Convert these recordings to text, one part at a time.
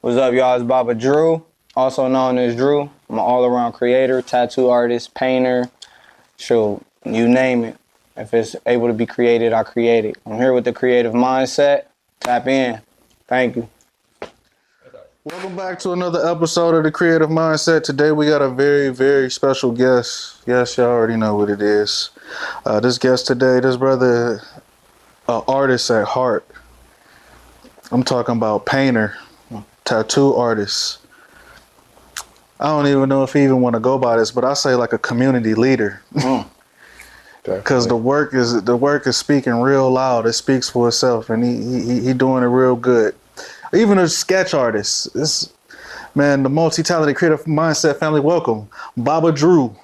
What's up, y'all? It's Baba Dru, also known as Dru. I'm an all-around creator, tattoo artist, painter, shoot, you name it. If it's able to be created, I create it. I'm here with the creative mindset. Tap in. Thank you. Welcome back to another episode of the Creative Mindset. Today we got a very, very special guest. Yes, y'all already know what it is. This guest today, this brother, artist at heart. I'm talking about painter, tattoo artist. I don't even know if he even want to go by this, but I say like a community leader. Because the work is speaking real loud. It speaks for itself, and he doing it real good. Even a sketch artist. Man, the multi-talented creative mindset family, welcome, Baba Dru.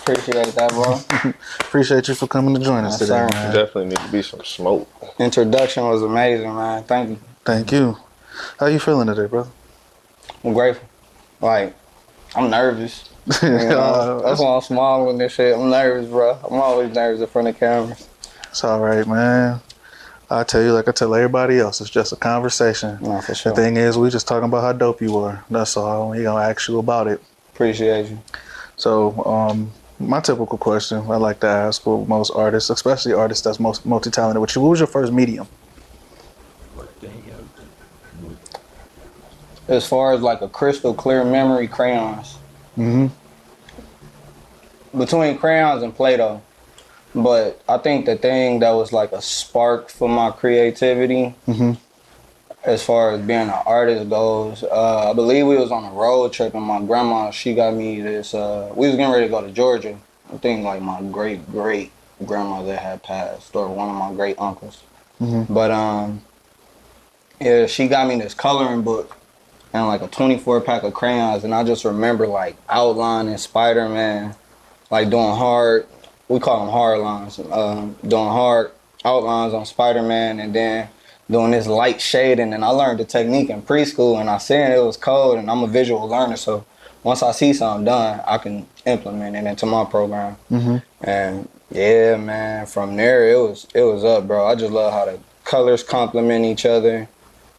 Appreciate that, bro. Appreciate you for coming to join us today, man. Definitely need to be some smoke. Introduction was amazing, man. Thank you. Thank you. How you feeling today, brother? I'm grateful. Like, I'm nervous. You know? That's why I'm smiling with this shit. I'm nervous, bro. I'm always nervous in front of cameras. It's all right, man. I tell you like I tell everybody else, it's just a conversation. No, for sure. The thing is, we just talking about how dope you are. That's all. He gonna ask you about it. Appreciate you. So, my typical question I like to ask for most artists, especially artists that's most multi-talented, what was your first medium? As far as like a crystal clear memory, crayons. Mm-hmm. Between crayons and Play-Doh. But I think the thing that was like a spark for my creativity, as far as being an artist goes, I believe we was on a road trip and my grandma, she got me this, we was getting ready to go to Georgia. I think like my great grandmother had passed, or one of my great uncles. But yeah, she got me this coloring book and like a 24 pack of crayons, and I just remember like outlining Spider-Man, like doing hard, we call them hard lines, doing hard outlines on Spider-Man, and then doing this light shading. And I learned the technique in preschool, and I seen it was code, and I'm a visual learner, so once I see something done, I can implement it into my program. And yeah, man, from there it was up, bro. I just love how the colors complement each other,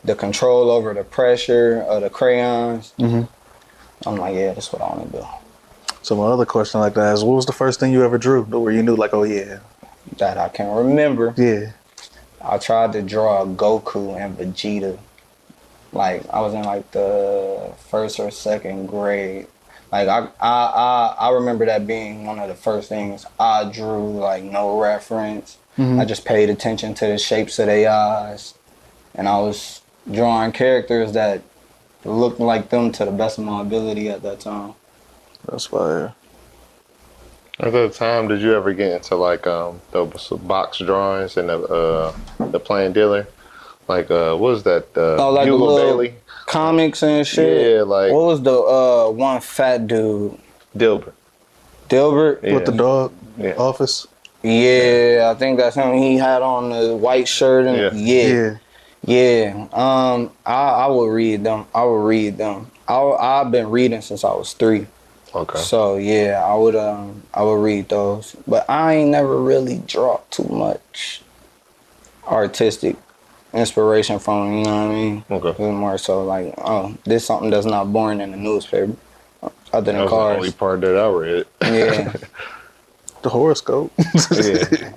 the control over the pressure of the crayons. I'm like, yeah, that's what I want to do. So my other question like that is, what was the first thing you ever drew where you knew like, oh yeah? That I can remember. Yeah. I tried to draw Goku and Vegeta. Like, I was in like the first or second grade. Like, I remember that being one of the first things I drew, like no reference. I just paid attention to the shapes of their eyes. And I was drawing characters that looked like them to the best of my ability at that time. That's fire. At that time, did you ever get into like the box drawings and the plain dealer? Like what was that? Like Hugo Bailey comics and shit. Yeah, like what was the one fat dude? Dilbert. Yeah. With the dog office. Yeah, I think that's him. He had on the white shirt and yeah. I would read them. I've been reading since I was 3. Okay. So yeah, I would read those, but I ain't never really draw too much artistic inspiration from, you know what I mean? Okay. It was more so like, oh, this is something that's not born in the newspaper, other than that was cars. the only part that I read. Yeah. The horoscope.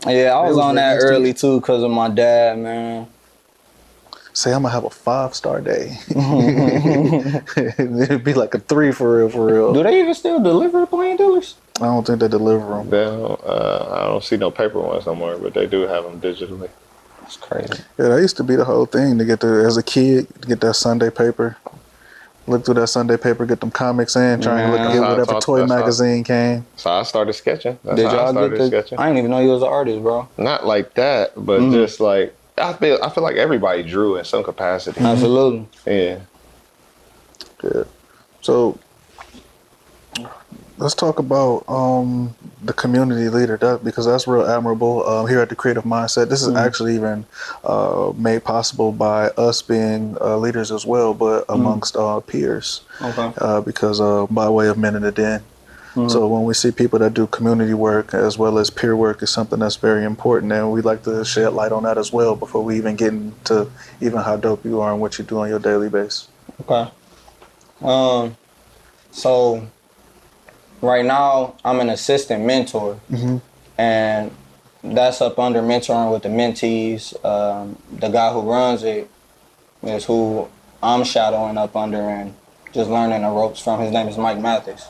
Yeah, I was on that early too because of my dad, man. Say I'm gonna have a 5-star day. It'd be like a 3 for real. Do they even still deliver plain dealers? I don't think they deliver them. I don't see no paper ones no more, but they do have them digitally. That's crazy. Yeah, that used to be the whole thing to get as a kid, to get that Sunday paper. Look through that Sunday paper, get them comics in, trying to get whatever toy magazine came. So I started sketching. Did y'all get sketching? I didn't even know you was an artist, bro. Not like that, but just like I feel like everybody drew in some capacity. Absolutely. Yeah. Good. So let's talk about the community leader, because that's real admirable here at the Creative Mindset. This is actually even made possible by us being leaders as well, but amongst peers. Okay. Because by way of Men in the Den. So when we see people that do community work as well as peer work is something that's very important, and we like to shed light on that as well before we even get into even how dope you are and what you do on your daily basis. Okay. So right now I'm an assistant mentor, and that's up under mentoring with the mentees. The guy who runs it is who I'm shadowing up under and just learning the ropes from. His name is Mike Mathis.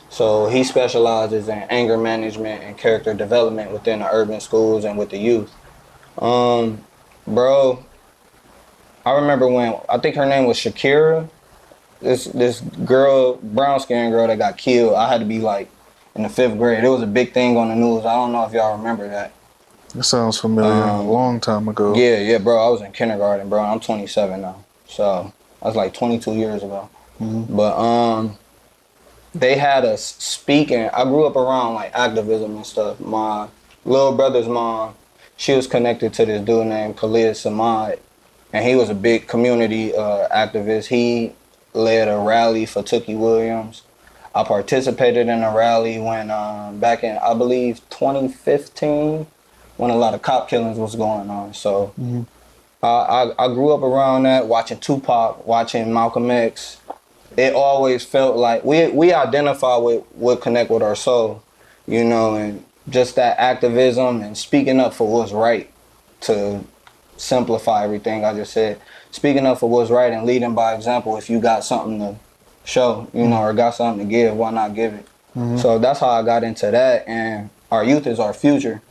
So he specializes in anger management and character development within the urban schools and with the youth. Bro, I remember when, I think her name was Shakira, this girl, brown skinned girl that got killed. I had to be like in the 5th grade. It was a big thing on the news. I don't know if y'all remember that. It sounds familiar. A long time ago. Yeah, bro. I was in kindergarten, bro. I'm 27 now. So that's like 22 years ago. But they had us speaking. I grew up around like activism and stuff. My little brother's mom, she was connected to this dude named Khalid Samad, and he was a big community activist. He led a rally for Tookie Williams. I participated in a rally when back in, I believe, 2015, when a lot of cop killings was going on. So I grew up around that, watching Tupac, watching Malcolm X. It always felt like we identify with what connect with our soul, you know, and just that activism and speaking up for what's right, to simplify everything I just said. Speaking up for what's right and leading by example. If you got something to show, you know, or got something to give, why not give it? So that's how I got into that. And our youth is our future.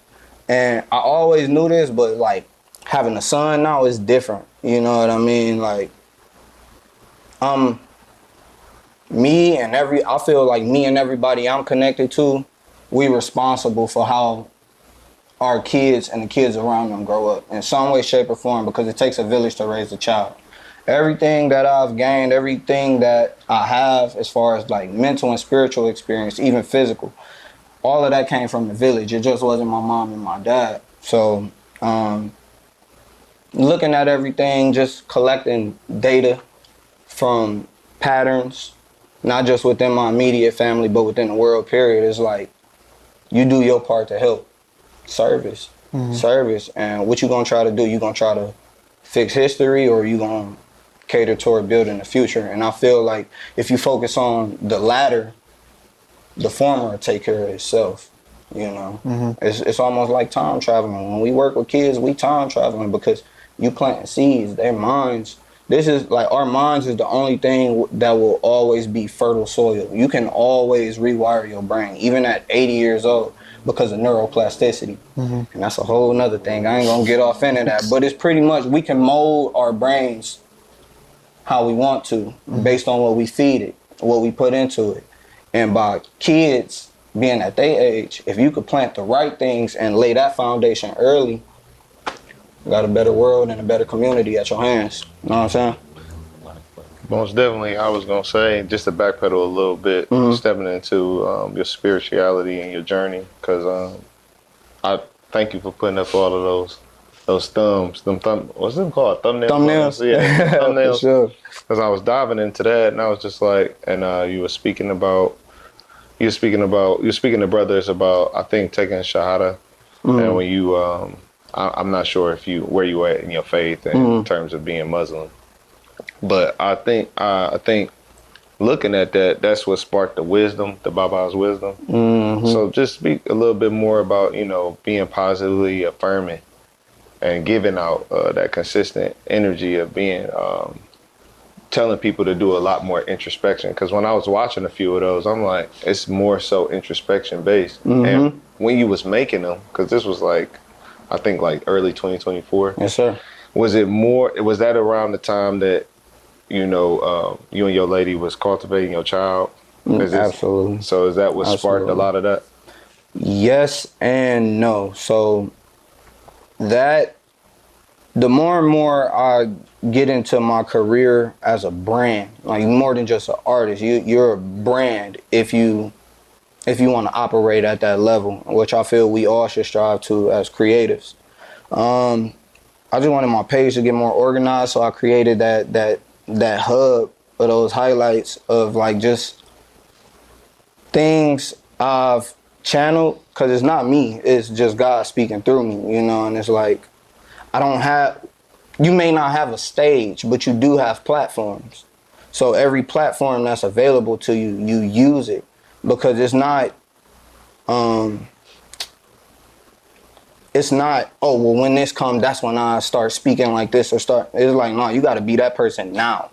And I always knew this, but like having a son now is different. You know what I mean? Like, I feel like me and everybody I'm connected to, we responsible for how our kids and the kids around them grow up in some way, shape, or form, because it takes a village to raise a child. Everything that I've gained, everything that I have as far as like mental and spiritual experience, even physical, all of that came from the village. It just wasn't my mom and my dad. So looking at everything, just collecting data from patterns, not just within my immediate family, but within the world, period, is like, you do your part to help. Service. And what you gonna try to do? You gonna try to fix history, or you gonna cater toward building the future? And I feel like if you focus on the latter, the former will take care of itself. You know, it's almost like time traveling. When we work with kids, we time traveling, because you planting seeds. Their minds. This is like, our minds is the only thing that will always be fertile soil. You can always rewire your brain, even at 80 years old, because of neuroplasticity. And that's a whole nother thing. I ain't gonna get off into that. But it's pretty much, we can mold our brains how we want to, based on what we feed it, what we put into it. And by kids being at their age, if you could plant the right things and lay that foundation early, you got a better world and a better community at your hands. You know what I'm saying? Most definitely. I was going to say, just to backpedal a little bit, stepping into your spirituality and your journey, because I thank you for putting up all of those thumbs, what's them called? Thumbnails? Yeah, thumbnails. Sure. Because I was diving into that, and I was just like, and you were speaking to brothers about, I think, taking Shahada, and when you, I'm not sure where you at in your faith in terms of being Muslim. But I think looking at that, that's what sparked the wisdom, the Baba's wisdom. So just speak a little bit more about, you know, being positively affirming and giving out that consistent energy of being, telling people to do a lot more introspection. Because when I was watching a few of those, I'm like, it's more so introspection based. And when you was making them, because this was like, I think like early 2024. Yes, sir. Was that around the time that, you know, you and your lady was cultivating your child? Absolutely. So is that what sparked a lot of that? Yes and no. So that, the more and more I get into my career as a brand, like more than just an artist, you're a brand if you want to operate at that level, which I feel we all should strive to as creatives. I just wanted my page to get more organized, so I created that hub of those highlights of like just things I've channeled, because it's not me, it's just God speaking through me, you know. And it's like, I don't have, you may not have a stage, but you do have platforms. So every platform that's available to you, you use it, because it's not, oh, well, when this comes, that's when I start speaking like this, or start. It's like, no, you got to be that person now.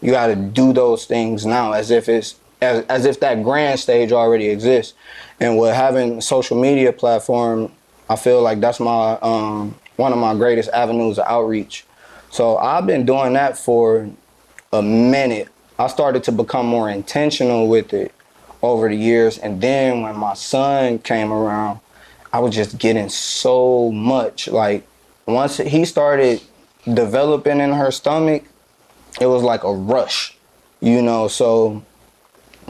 You got to do those things now, as if if that grand stage already exists. And with having a social media platform, I feel like that's my one of my greatest avenues of outreach. So I've been doing that for a minute. I started to become more intentional with it over the years, and then when my son came around, I was just getting so much. Like, once he started developing in her stomach, it was like a rush, you know. So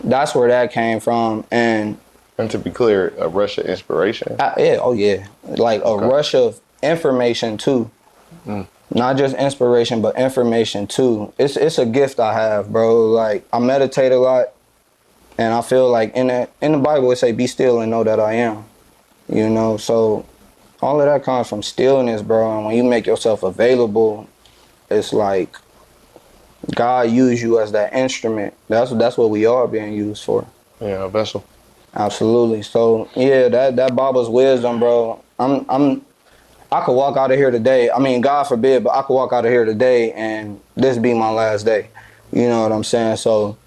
that's where that came from. And to be clear, a rush of inspiration. yeah, oh yeah, like a rush of information too. Not just inspiration, but information too. It's a gift I have, bro. Like, I meditate a lot, and I feel like in the Bible it say, "Be still and know that I am." You know, so all of that comes from stillness, bro. And when you make yourself available, it's like God used you as that instrument. That's what we are being used for. Yeah, a vessel. Absolutely. So yeah, that Baba's wisdom, bro. I could walk out of here today. I mean, God forbid, but I could walk out of here today and this be my last day. You know what I'm saying? So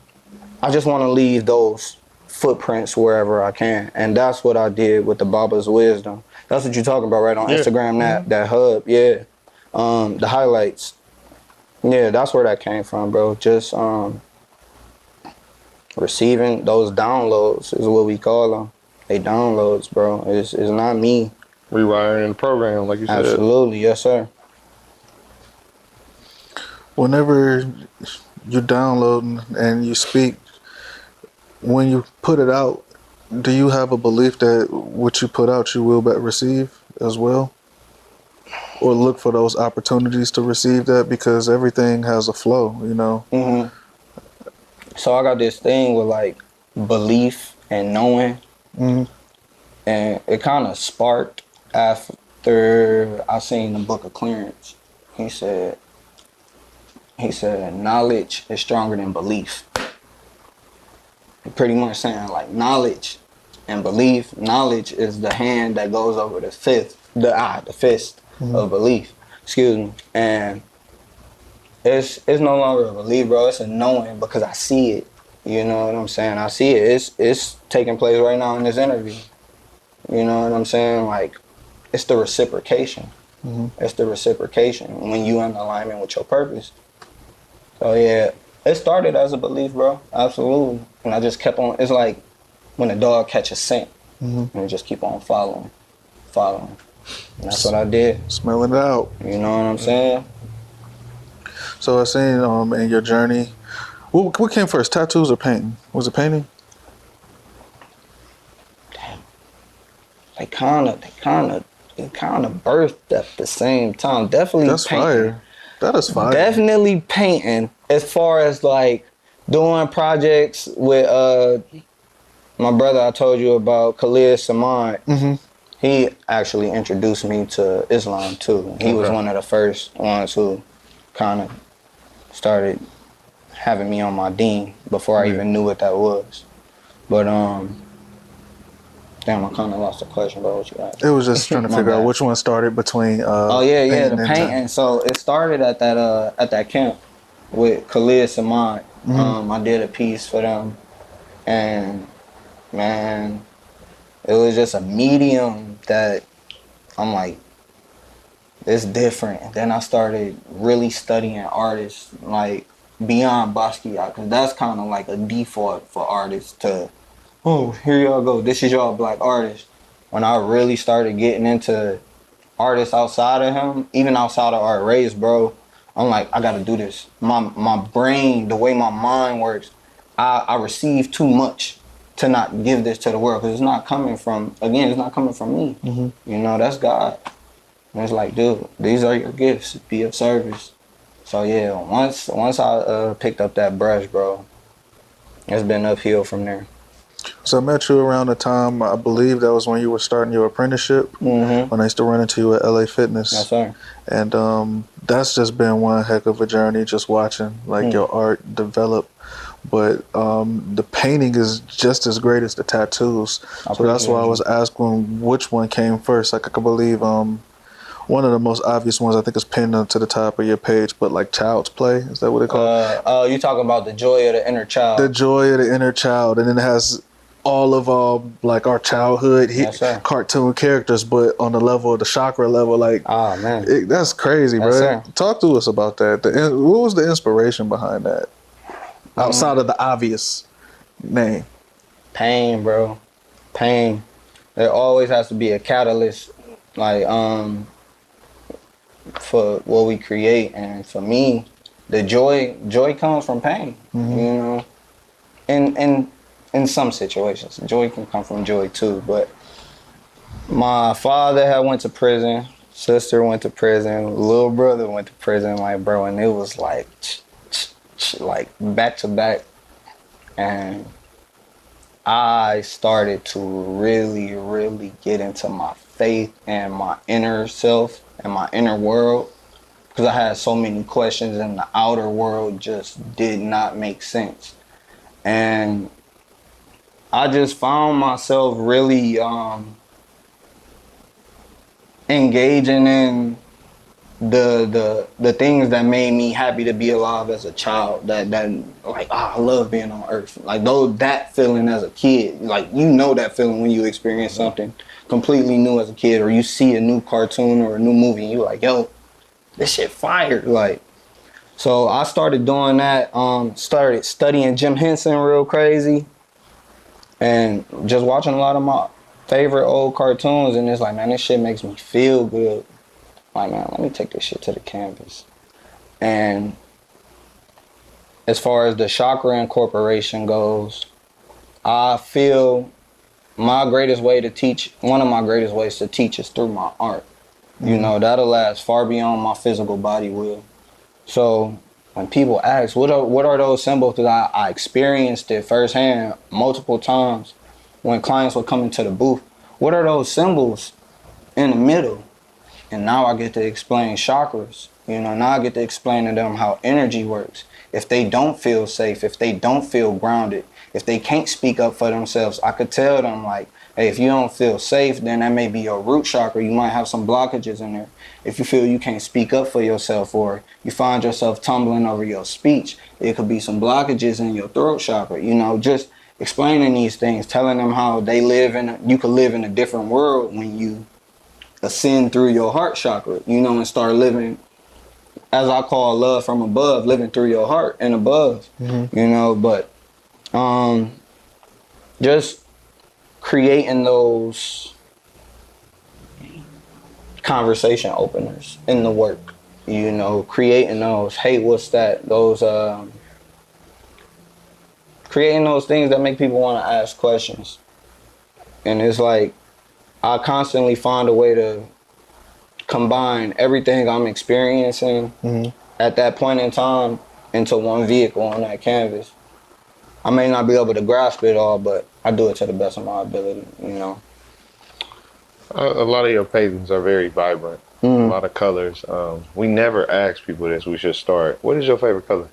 I just want to leave those footprints wherever I can, and that's what I did with the Baba's wisdom. That's what you're talking about, right? On Instagram, that hub, yeah. The highlights, yeah. That's where that came from, bro. Just receiving those downloads is what we call them. They downloads, bro. It's not me. Rewiring the program, like you said. Absolutely, yes, sir. Whenever you download and you speak, when you put it out, do you have a belief that what you put out you will receive as well? Or look for those opportunities to receive that, because everything has a flow, you know? Mm-hmm. So I got this thing with like belief and knowing, and it kind of sparked after I seen the Book of Clearance. He said knowledge is stronger than belief. Pretty much saying like knowledge and belief. Knowledge is the hand that goes over the fist of belief. Excuse me. And it's no longer a belief, bro. It's a knowing, because I see it. You know what I'm saying? I see it. It's taking place right now in this interview. You know what I'm saying? Like, it's the reciprocation. It's the reciprocation when you in alignment with your purpose. So yeah, it started as a belief, bro. Absolutely. And I just kept on. It's like when a dog catches scent, and you just keep on following. And that's what I did. Smelling it out. You know what I'm saying? So I seen in your journey, what came first, tattoos or painting? Was it painting? They kind of birthed at the same time. Definitely That's painting. fire. That is fire. Definitely painting. As far as like doing projects with my brother I told you about, Khalid Samad. He actually introduced me to Islam too. He was one of the first ones who kind of started having me on my deen before I even knew what that was. But damn, I kind of lost the question about what you asked. It was just trying to figure out which one started between. The painting. So it started at that camp with Khalid Samad. I did a piece for them, and man, it was just a medium that I'm like, it's different. And then I started really studying artists like beyond Basquiat, because that's kind of like a default for artists to, oh, here y'all go, this is y'all black artist. When I really started getting into artists outside of him, even outside of Art Race, bro, I'm like, I gotta do this. My brain, the way my mind works, I receive too much to not give this to the world, because it's not coming from me. You know, that's God. And it's like, dude, these are your gifts. Be of service. So yeah, once I picked up that brush, bro, it's been uphill from there. So I met you around the time, I believe that was when you were starting your apprenticeship, when I used to run into you at LA Fitness. Yes, sir. And that's just been one heck of a journey, just watching like your art develop. But the painting is just as great as the tattoos. So that's why I was asking which one came first. Like I can believe one of the most obvious ones I think is pinned to the top of your page, but like Child's Play, is that what it called? You talking about the joy of the inner child? The joy of the inner child, and then it has all of like our childhood cartoon characters, but on the level of the chakra level, like oh man, that's crazy, bro. Sir. Talk to us about that. What was the inspiration behind that, outside of the obvious name? Pain, bro. Pain. There always has to be a catalyst, like for what we create, and for me, the joy comes from pain. You know, and in some situations, joy can come from joy too. But my father had went to prison, sister went to prison, little brother went to prison, like bro, and it was like back to back, and I started to really get into my faith and my inner self and my inner world, because I had so many questions and the outer world just did not make sense. And I just found myself really engaging in the things that made me happy to be alive as a child. That like, I love being on earth. Like that feeling as a kid, like that feeling when you experience something completely new as a kid, or you see a new cartoon or a new movie and you're like, yo, this shit fire. Like, so I started doing that, started studying Jim Henson real crazy, and just watching a lot of my favorite old cartoons, and it's like, man, this shit makes me feel good. Like, man, let me take this shit to the canvas. And as far as the chakra incorporation goes, I feel one of my greatest ways to teach is through my art. You know, that'll last far beyond my physical body will. So when people ask, what are those symbols, that I experienced it firsthand multiple times when clients would come into the booth. What are those symbols in the middle? And now I get to explain chakras. You know, now I get to explain to them how energy works. If they don't feel safe, if they don't feel grounded, if they can't speak up for themselves, I could tell them, like, hey, if you don't feel safe, then that may be your root chakra. You might have some blockages in there. If you feel you can't speak up for yourself, or you find yourself tumbling over your speech, it could be some blockages in your throat chakra. You know, just explaining these things, telling them how you could live in a different world when you ascend through your heart chakra, you know, and start living, as I call love from above, living through your heart and above, you know. But just creating those conversation openers in the work, you know, creating those, hey, what's that? Those creating those things that make people want to ask questions. And it's like, I constantly find a way to combine everything I'm experiencing at that point in time into one vehicle on that canvas. I may not be able to grasp it all, but I do it to the best of my ability, you know. A lot of your paintings are very vibrant, a lot of colors. We never ask people this. We should start. What is your favorite color?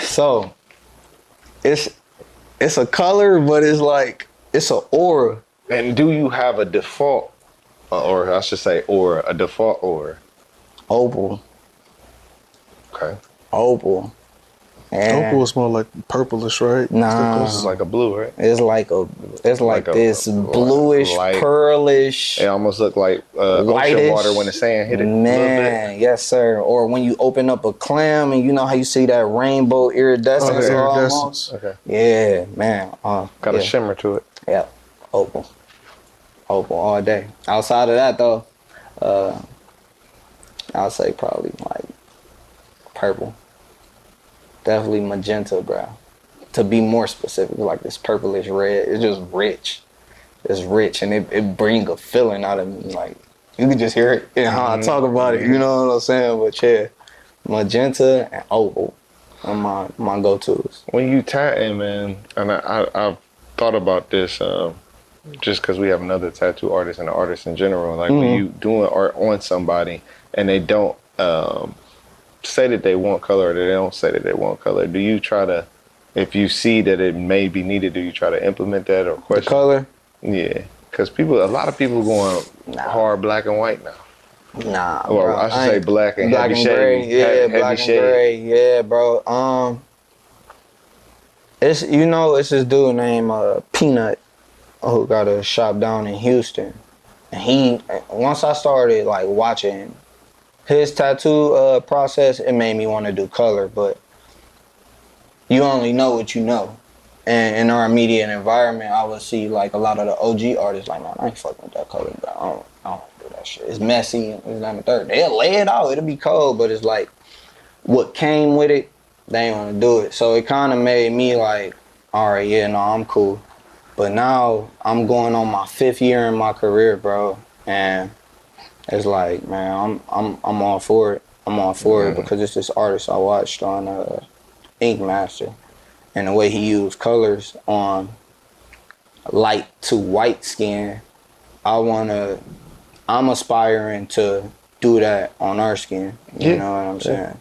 So, it's a color, but it's like, it's an aura. And do you have a default, or I should say aura, a default aura? Opal. Okay. Opal. And Opal is more like purplish, right? Nah. This is like a blue, right? It's like this bluish, pearlish. It almost look like ocean water when the sand hit it. Man, yes, sir. Or when you open up a clam and you know how you see that rainbow iridescence almost. Okay. Yeah, man. Got a shimmer to it. Yeah. Opal all day. Outside of that though, I'll say probably like purple. Definitely magenta, bro. To be more specific, like this purplish red, it's just rich. It's rich, and it brings a feeling out of me. Like, you can just hear it in how I talk about it, you know what I'm saying? But yeah, magenta and opal. my go-tos. When you tatting, man, and I've thought about this just because we have another tattoo artist and an artist in general. Like when you doing art on somebody and they don't say that they want color or they don't say that they want color, do you try to, if you see that it may be needed, do you try to implement that or question? The color? Yeah, because a lot of people going hard black and white now. Nah, Well, bro. I should say black and heavy shade. Gray. Yeah, black and gray. Yeah, bro. It's it's this dude named Peanut who got a shop down in Houston, and once I started like watching his tattoo process, it made me want to do color, but you only know what you know. And in our immediate environment, I would see like a lot of the OG artists like, man, I ain't fucking with that color, bro. I don't do that shit. It's messy. It's that and third. They'll lay it out. It'll be cold, but it's like what came with it, they ain't want to do it. So it kind of made me like, all right, yeah, no, I'm cool. But now I'm going on my 5th year in my career, bro, and it's like, man, I'm all for it. I'm all for it because it's this artist I watched on Ink Master. And the way he used colors on light to white skin, I'm aspiring to do that on our skin. You know what I'm saying?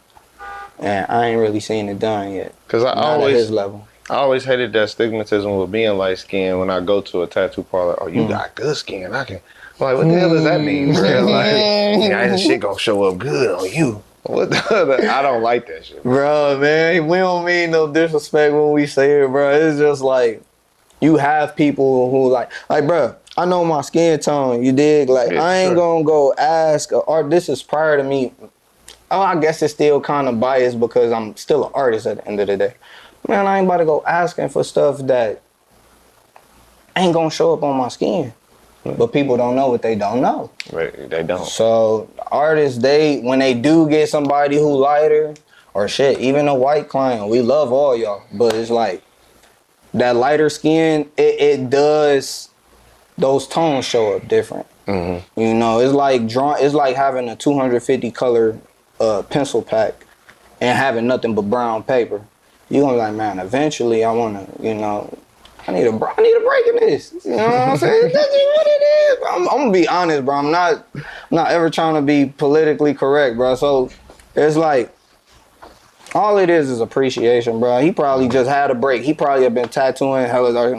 And I ain't really seen it done yet. Because at his level. I always hated that stigmatism with being light skinned when I go to a tattoo parlor. Oh, you got good skin. I'm like, what the hell does that mean, bro? Like, this shit gonna show up good on you. What I don't like that shit. Bro, man, we don't mean no disrespect when we say it, bro. It's just like, you have people who like, bro, I know my skin tone, you dig? Like, I ain't gonna go ask an artist. This is prior to me. Oh, I guess it's still kind of biased because I'm still an artist at the end of the day. Man, I ain't about to go asking for stuff that ain't gonna show up on my skin. But people don't know what they don't know. Right, they don't. So artists, when they do get somebody who lighter, or shit, even a white client, we love all y'all. But it's like, that lighter skin, it does, those tones show up different. Mm-hmm. You know, it's like having a 250 color pencil pack and having nothing but brown paper. You're gonna be like, man, eventually I wanna, I need a break in this. You know what I'm saying? That's just what it is. I'm gonna be honest, bro. I'm not ever trying to be politically correct, bro. So it's like, all it is appreciation, bro. He probably just had a break. He probably have been tattooing hella dark,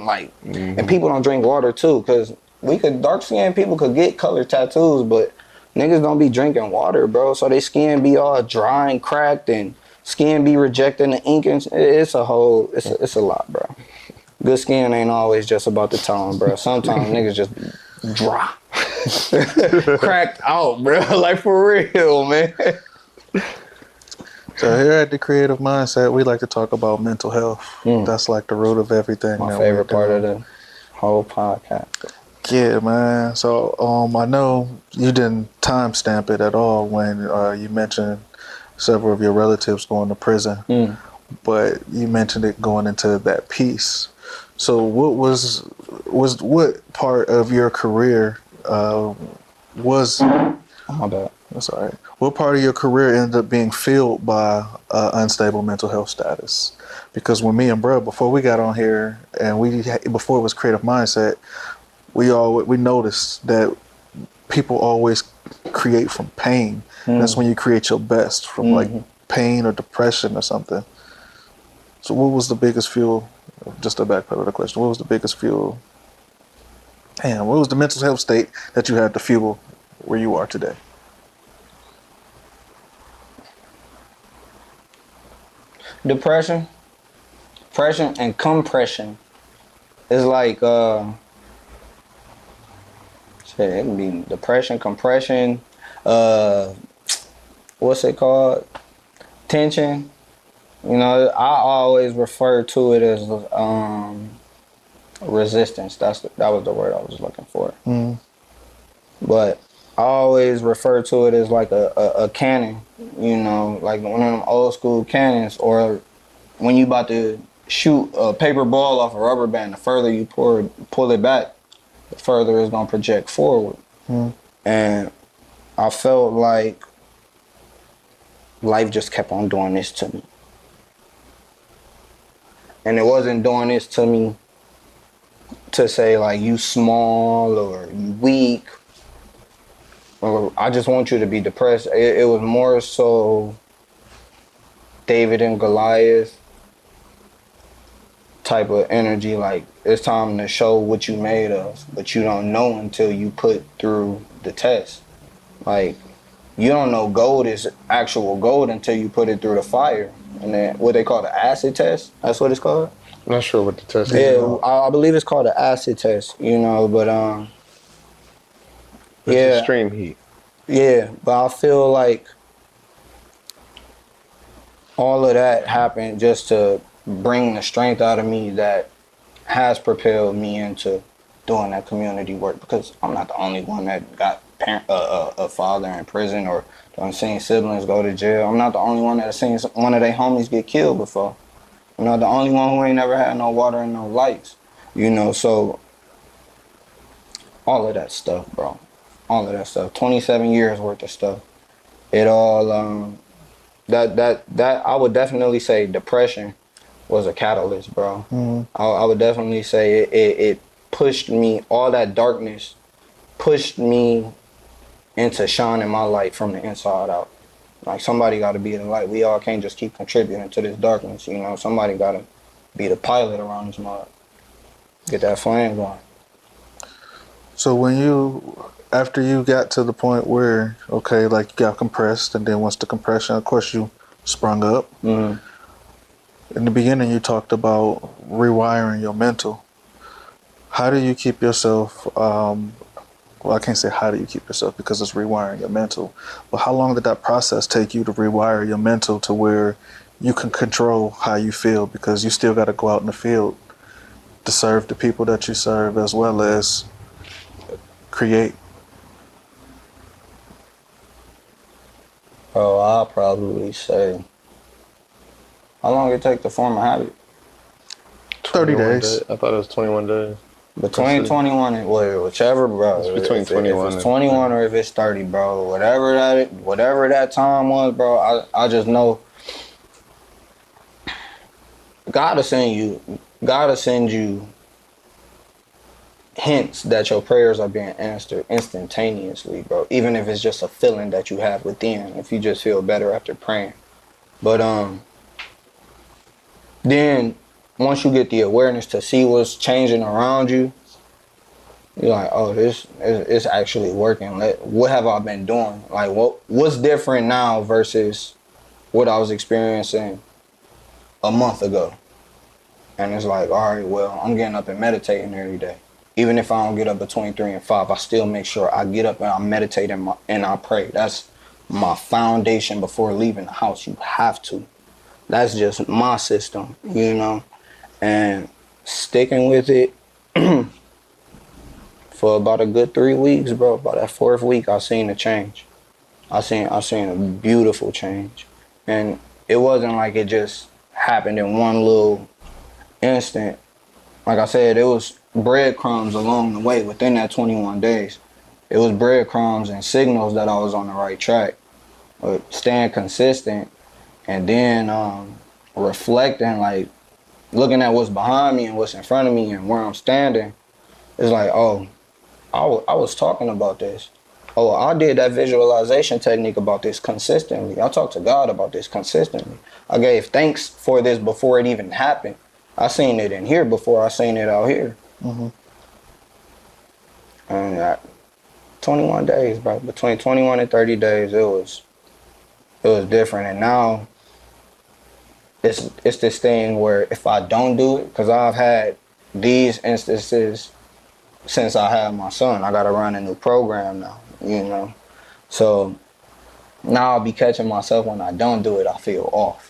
and people don't drink water too, because dark skinned people could get color tattoos, but niggas don't be drinking water, bro. So they skin be all dry and cracked, and skin be rejecting the ink, and it's a lot, bro. Good skin ain't always just about the tone, bro. Sometimes niggas just dry. Cracked out, bro. Like, for real, man. So here at the Creative Mindset, we like to talk about mental health. That's like the root of everything. My favorite part of the whole podcast. Yeah, man. So I know you didn't timestamp it at all when you mentioned several of your relatives going to prison, but you mentioned it going into that piece. So what part of your career was? Oh, my bad. That's all right. What part of your career ended up being filled by unstable mental health status? Because when me and bro, before we got on here, and before it was Creative Mindset, we noticed that people always create from pain. That's when you create your best, from like pain or depression or something. So what was the biggest fuel? Just to backpedal the question, what was the biggest fuel? What was the mental health state that you had to fuel where you are today? Depression and compression. It's like, it can be depression, compression, what's it called? Tension. I always refer to it as resistance. That was the word I was looking for. But I always refer to it as like a cannon, like one of them old school cannons, or when you about to shoot a paper ball off a rubber band, the further you pull it back, the further it's gonna project forward. And I felt like life just kept on doing this to me. And it wasn't doing this to me to say like you small or you weak, or I just want you to be depressed. It was more so David and Goliath type of energy, like it's time to show what you made of, but you don't know until you put through the test. Like you don't know gold is actual gold until you put it through the fire. And then what they call the acid test, that's what it's called. I'm not sure what the test is. Yeah, I believe it's called the acid test, you know, but It's yeah, extreme heat. yeah, but I feel like all of that happened just to bring the strength out of me that has propelled me into doing that community work, because I'm not the only one that got a father in prison or done seen siblings go to jail. I'm not the only one that has seen one of their homies get killed before. I'm not the only one who ain't never had no water and no lights, you know. So all of that stuff, bro, all of that stuff, 27 years worth of stuff, it all that I would definitely say depression was a catalyst, bro. I would definitely say it pushed me, all that darkness pushed me into shining my light from the inside out. Like somebody got to be the light. We all can't just keep contributing to this darkness, you know. Somebody got to be the pilot around this mud. Get that flame going. So when you, after you got to the point where, okay, like you got compressed, and then once the compression, of course, you sprung up. Mm-hmm. In the beginning, you talked about rewiring your mental. How do you keep yourself, well, I can't say how do you keep yourself because it's rewiring your mental, but how long did that process take you to rewire your mental to where you can control how you feel, because you still got to go out in the field to serve the people that you serve as well as create? Bro, I'll probably say, how long it take to form a habit? 30 days. I thought it was 21 days. Between 21 and whichever, bro. It's between 21 if it's and 21 or if it's 30, bro. Whatever that time was, bro. I just know God will send you hints that your prayers are being answered instantaneously, bro. Even if it's just a feeling that you have within, if you just feel better after praying. But then once you get the awareness to see what's changing around you, you're like, oh, this is actually working. What have I been doing? Like, what's different now versus what I was experiencing a month ago? And it's like, all right, well, I'm getting up and meditating every day. Even if I don't get up between 3 and 5, I still make sure I get up and I meditate and I pray. That's my foundation before leaving the house. You have to. That's just my system, you know? And sticking with it for about a good 3 weeks, bro. About that 4th week, I seen a change. I seen a beautiful change. And it wasn't like it just happened in one little instant. Like I said, it was breadcrumbs along the way within that 21 days. It was breadcrumbs and signals that I was on the right track. But staying consistent and then reflecting, like looking at what's behind me and what's in front of me and where I'm standing, it's like, oh, I was talking about this. Oh, I did that visualization technique about this consistently. I talked to God about this consistently. I gave thanks for this before it even happened. I seen it in here before I seen it out here. Mm-hmm. And 21 days, bro. Between 21 and 30 days, it was different. And now it's this thing where if I don't do it, because I've had these instances since I had my son. I got to run a new program now, you know. So now I'll be catching myself when I don't do it, I feel off.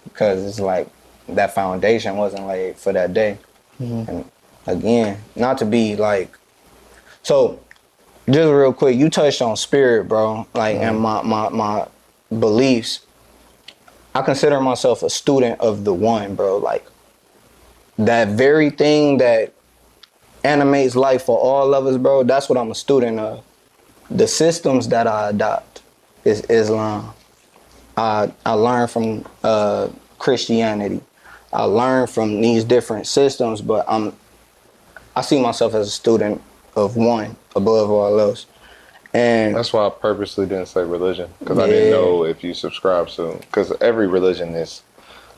Because it's like that foundation wasn't laid for that day. Mm-hmm. And again, not to be like, so just real quick, you touched on spirit, bro, like, and my beliefs. I consider myself a student of the one, bro. Like, that very thing that animates life for all of us, bro, that's what I'm a student of. The systems that I adopt is Islam. I learned from Christianity. I learned from these different systems, but I see myself as a student of one above all else. And that's why I purposely didn't say religion, because I yeah, didn't know if you subscribe to, because every religion is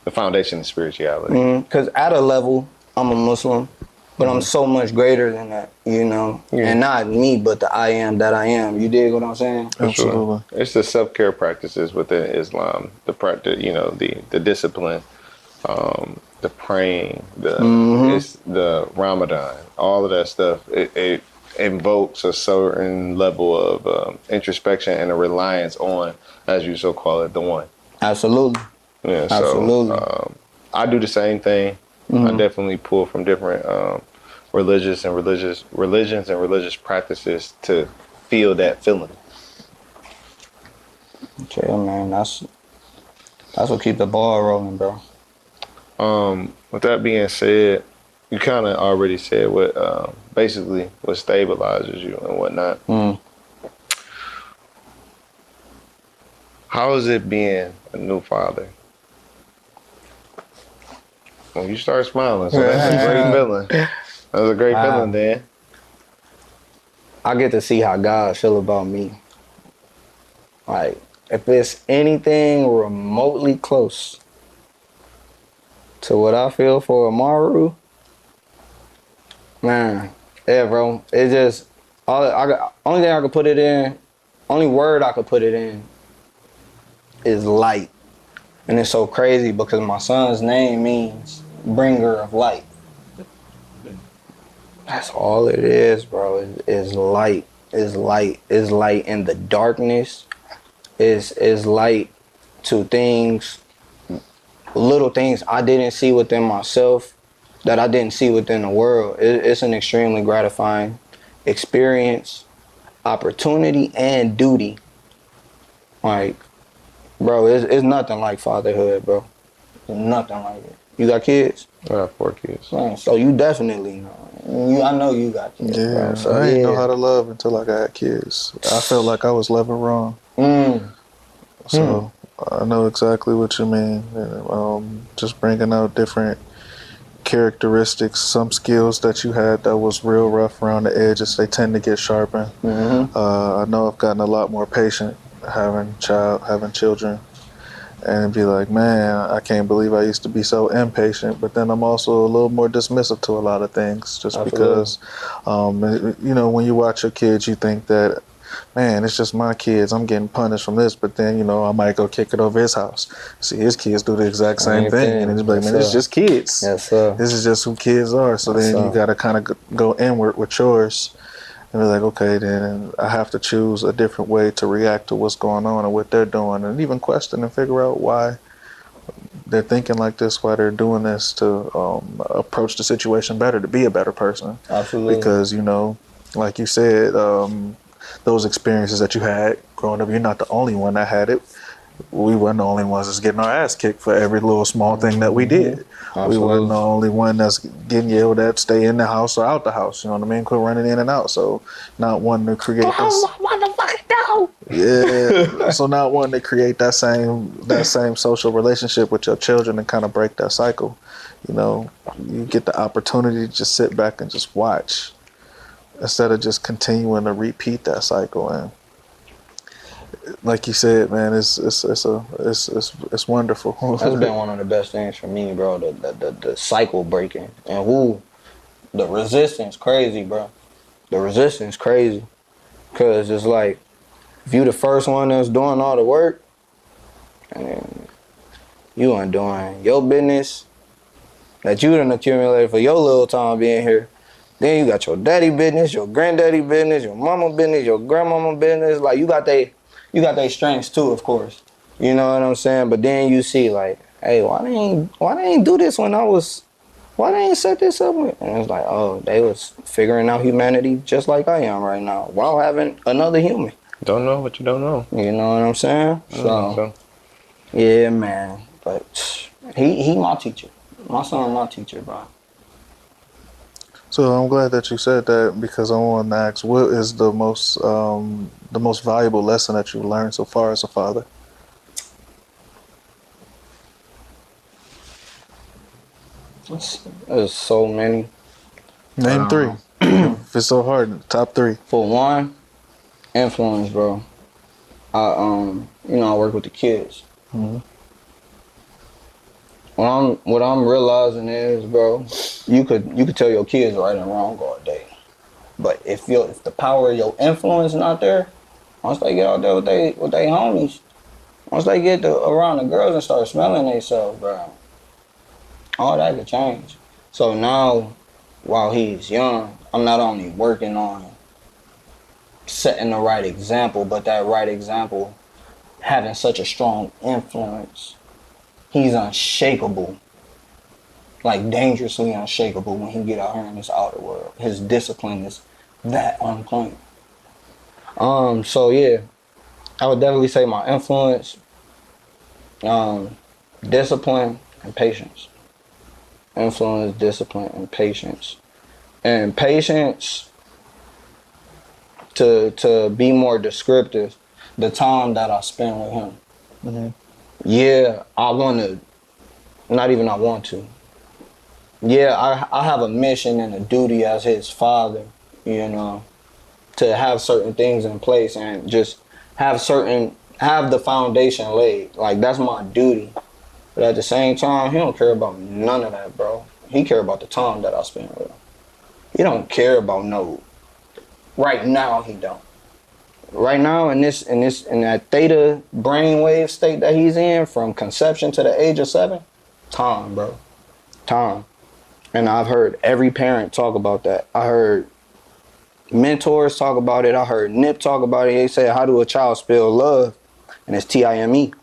the foundation of spirituality. because at a level, I'm a Muslim, but I'm so much greater than that, you know. Yeah. And not me, but the I am that I am. You dig what I'm saying? For Absolutely. sure. It's the self-care practices within Islam, the practice, you know, the discipline, the praying, it's the Ramadan, all of that stuff. It invokes a certain level of introspection and a reliance on, as you so call it, the one. Absolutely. Yeah. Absolutely. So I do the same thing. I definitely pull from different religions and religious practices to feel that feeling. Okay, man, that's what keep the ball rolling, bro. With that being said, you kind of already said what basically what stabilizes you and whatnot. How is it being a new father? Well, you start smiling, so that's a great feeling. That's a great feeling, Dan. I get to see how God feel about me. Like, if it's anything remotely close to what I feel for Amaru, man, yeah, bro. It just only thing I could put it in, only word I could put it in is light. And it's so crazy because my son's name means bringer of light. That's all it is, bro. Is light. Is light. Is light in the darkness. Is light to things, little things I didn't see within myself that I didn't see within the world. It's an extremely gratifying experience, opportunity, and duty. Like, bro, it's nothing like fatherhood, bro. It's nothing like it. You got kids? I have 4 kids. Man, so you definitely know. I know you got kids, Yeah, bro. So I didn't know how to love until I got kids. I felt like I was loving wrong. So I know exactly what you mean. Just bringing out different characteristics, some skills that you had that was real rough around the edges, they tend to get sharpened. I know I've gotten a lot more patient having children, and be like, man, I can't believe I used to be so impatient. But then I'm also a little more dismissive to a lot of things, just because, you know, when you watch your kids, you think that, man, it's just my kids, I'm getting punished from this. But then, you know, I might go kick it over his house. See, his kids do the exact same thing. And it's like, man, it's just kids. Yes, sir. This is just who kids are. So then you got to kind of go inward with yours. And be like, okay, then I have to choose a different way to react to what's going on and what they're doing, and even question and figure out why they're thinking like this, why they're doing this, to approach the situation better, to be a better person. Absolutely. Because, you know, like you said, those experiences that you had growing up, you're not the only one that had it. We weren't the only ones that's getting our ass kicked for every little small thing that we did. Absolutely. We weren't the only one that's getting yelled at, stay in the house or out the house. You know what I mean? Quit running in and out. So not wanting to create this. Yeah. So not wanting to create that same social relationship with your children and kind of break that cycle. You know, you get the opportunity to just sit back and just watch instead of just continuing to repeat that cycle. And like you said, man, it's wonderful. That's been one of the best things for me, bro. The cycle breaking, and the resistance crazy, bro. The resistance crazy, cause it's like if you the first one that's doing all the work, and you ain't doing your business that you done accumulated for your little time being here. Then you got your daddy business, your granddaddy business, your mama business, your grandmama business. Like you got they strengths too, of course. You know what I'm saying? But then you see like, hey, why they ain't do this why they ain't set this up? And it's like, oh, they was figuring out humanity just like I am right now while having another human. Don't know what you don't know. You know what I'm saying? So yeah, man. But he my teacher. My son my teacher, bro. So I'm glad that you said that, because I want to ask, what is the most valuable lesson that you learned so far as a father? There's so many. Name three. If it's so hard, top three. For one, influence, bro. I work with the kids. Mm-hmm. What I'm realizing is, bro, you could tell your kids right and wrong all day, but if the power of your influence not there, once they get out there with they homies, once they get around the girls and start smelling themselves, bro, all that could change. So now, while he's young, I'm not only working on setting the right example, but that right example having such a strong influence. He's unshakable, like dangerously unshakable when he get out here in this outer world. His discipline is that on point. So yeah, I would definitely say my influence, discipline and patience. Influence, discipline, and patience. And patience, to be more descriptive, the time that I spend with him. Mm-hmm. Yeah, I want to. Yeah, I have a mission and a duty as his father, to have certain things in place and just have the foundation laid. Like, that's my duty. But at the same time, he don't care about none of that, bro. He care about the time that I spend with him. He don't care about right now he don't. Right now in that theta brainwave state that he's in from conception to the age of 7, time, bro. Time. And I've heard every parent talk about that. I heard mentors talk about it. I heard Nip talk about it. They said, how do a child spell love? And it's TIME.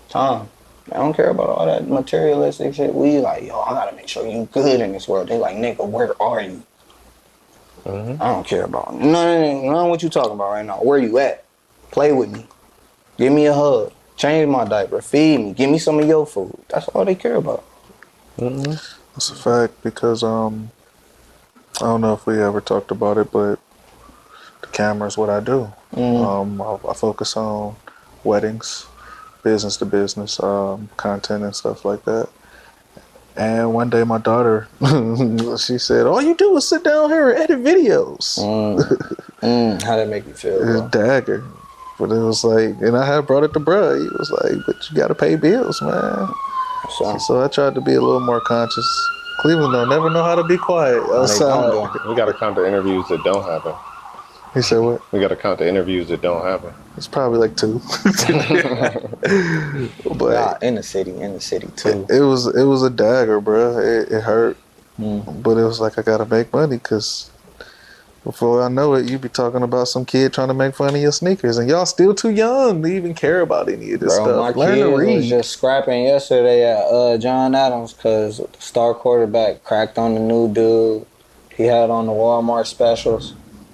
Time. I don't care about all that materialistic shit. We like, yo, I gotta make sure you good in this world. They like, nigga, where are you? Mm-hmm. I don't care about none of what you talking about right now. Where you at? Play with me. Give me a hug. Change my diaper. Feed me. Give me some of your food. That's all they care about. Mm-hmm. That's a fact, because I don't know if we ever talked about it, but the camera is what I do. I focus on weddings, business to business, content and stuff like that. And one day my daughter, she said, all you do is sit down here and edit videos. How'd that make you feel, bro? It's dagger. But it was like, and I had brought it to bruh. He was like, but you got to pay bills, man. So I tried to be a little more conscious. Cleveland don't never know how to be quiet outside. We got to count the interviews that don't happen. He said what? We got to count the interviews that don't happen. It's probably like 2. But in the city too. It was a dagger, bro. It hurt. But it was like, I gotta make money, because before I know it, you be talking about some kid trying to make fun of your sneakers, and y'all still too young to even care about any of this stuff. My kid was just scrapping yesterday at John Adams because the star quarterback cracked on the new dude. He had on the Walmart specials.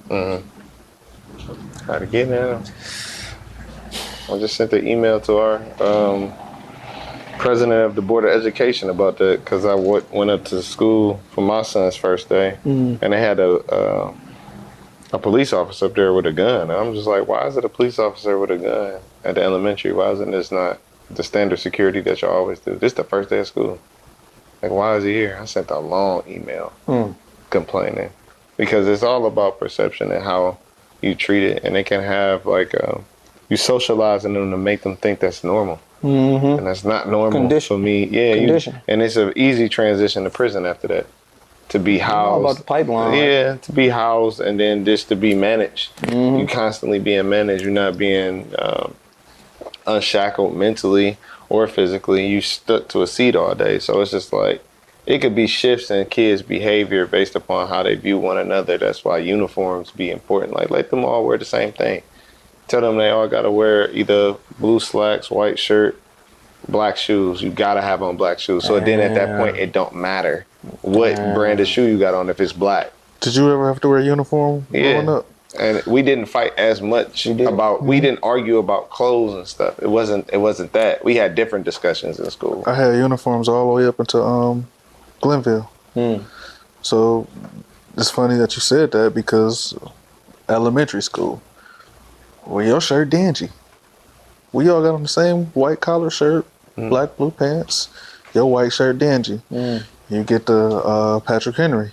How to get now? I just sent the email to our president of the Board of Education about that, because I went up to school for my son's first day, and they had a police officer up there with a gun. And I'm just like, why is it a police officer with a gun at the elementary? Why isn't this not the standard security that y'all always do? This is the first day of school. Like, why is he here? I sent a long email complaining, because it's all about perception and how you treat it, and they can have you socializing them to make them think that's normal, and that's not normal for me. Yeah, and it's an easy transition to prison after that, to be housed. All about the pipeline. Yeah, right? To be housed and then just to be managed. You constantly being managed. You're not being unshackled mentally or physically. You stuck to a seat all day. So it's just like, it could be shifts in kids' behavior based upon how they view one another. That's why uniforms be important. Like, let them all wear the same thing. Tell them they all got to wear either blue slacks, white shirt, black shoes. You got to have on black shoes. So then at that point, it don't matter what brand of shoe you got on if it's black. Did you ever have to wear a uniform growing up? And we didn't fight as much about, we didn't argue about clothes and stuff. It wasn't that. We had different discussions in school. I had uniforms all the way up until Glenville. So it's funny that you said that, because elementary school, well, your shirt dingy. We all got on the same white collar shirt, black blue pants. Your white shirt dingy. You get the Patrick Henry.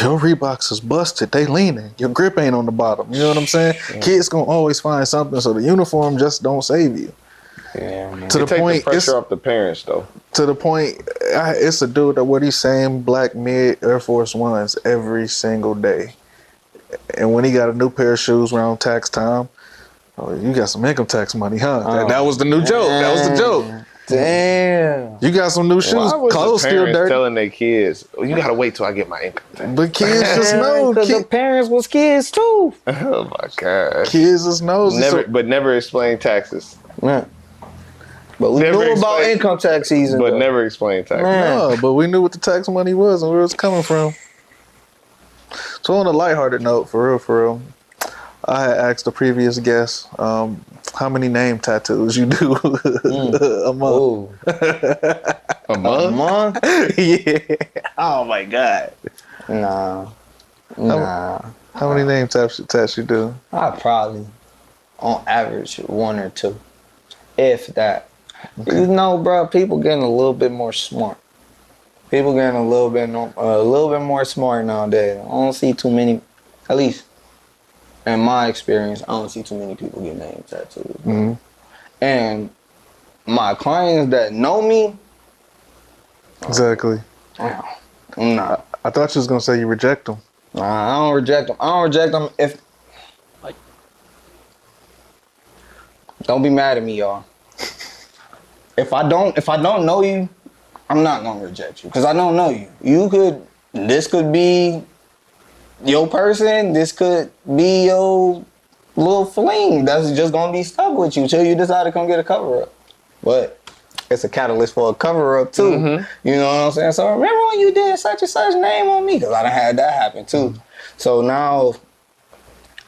Your Reeboks is busted. They leaning. Your grip ain't on the bottom. You know what I'm saying? Kids gonna always find something. So the uniform just don't save you. Yeah, man. To the Take point, the pressure off the parents, though. to the point, it's a dude that what he's saying, black mid Air Force Ones every single day. And when he got a new pair of shoes around tax time, oh, you got some income tax money, huh? That was the new joke. That was the joke. Damn. You got some new shoes. Why was Clothes the still parents dirty. telling their kids, oh, you gotta wait till I get my income tax? But kids just know. Because the parents was kids too. Oh my God. Kids just knows. Never explain taxes. Man. But we Never knew about explain- income tax season. But though. never explain taxes. Man. No, but we knew what the tax money was and where it was coming from. So on a lighthearted note, for real, I had asked the previous guest how many name tattoos you do a month. Ooh. A month? A month? Yeah. Oh my God. Nah. How many name tats you do? I probably, on average, 1 or 2, if that. Okay. You know, bro, people getting a little bit more smart. People getting a little bit more smart nowadays. I don't see too many, at least in my experience, I don't see too many people get name tattoos. Mm-hmm. And my clients that know me, exactly. I'm not. I thought you was gonna say you reject them. I don't reject them. I don't reject them if, like, don't be mad at me, y'all. If I don't know you, I'm not gonna reject you because I don't know you. This could be your person. This could be your little fling that's just gonna be stuck with you till you decide to come get a cover up. But it's a catalyst for a cover up too. Mm-hmm. You know what I'm saying? So remember when you did such and such name on me? Because I done had that happen too. Mm-hmm. So now